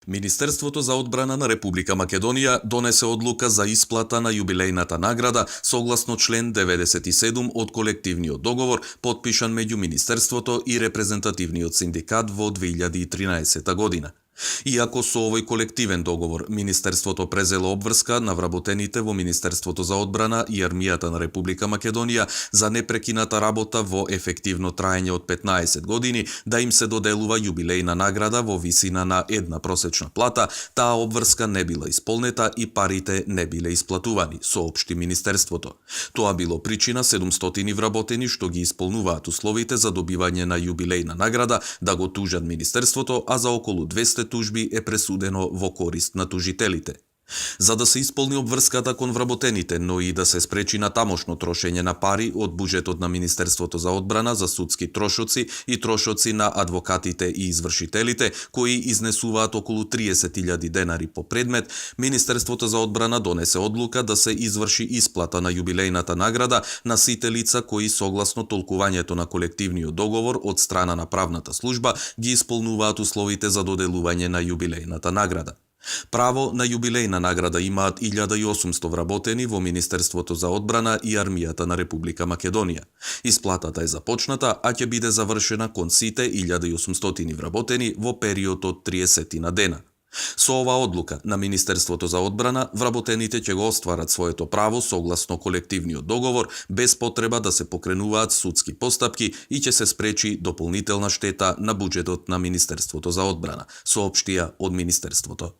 Министерството за одбрана на Република Македонија донесе одлука за исплата на јубилејната награда согласно член 97 од колективниот договор потпишан меѓу Министерството и репрезентативниот синдикат во 2013 година. Иако со овој колективен договор Министерството презело обврска на вработените во Министерството за одбрана и армијата на Република Македонија за непрекината работа во ефективно траење од 15 години да им се доделува јубилејна награда во висина на една просечна плата, таа обврска не била исполнета и парите не биле исплатувани, соопшти Министерството. Тоа било причина 700 вработени што ги исполнуваат условите за добивање на јубилејна награда да го тужат Министерството, а за околу 200 тужби е пресудено во корист на тужителите. За да се исполни обврската кон вработените, но и да се спречи на тамошно трошење на пари од буџетот на Министерството за одбрана за судски трошоци и трошоци на адвокатите и извршителите, кои изнесуваат околу 30.000 денари по предмет, Министерството за одбрана донесе одлука да се изврши исплата на јубилејната награда на сите лица кои согласно толкувањето на колективниот договор од страна на правната служба ги исполнуваат условите за доделување на јубилејната награда. Право на јубилејна награда имаат 1800 вработени во Министерството за одбрана и армијата на Република Македонија. Исплатата е започната, а ќе биде завршена кон сите 1800 вработени во период од 30 на дена. Со ова одлука на Министерството за одбрана, вработените ќе го остварат своето право согласно колективниот договор, без потреба да се покренуваат судски постапки и ќе се спречи дополнителна штета на буџетот на Министерството за одбрана, соопштија од Министерството.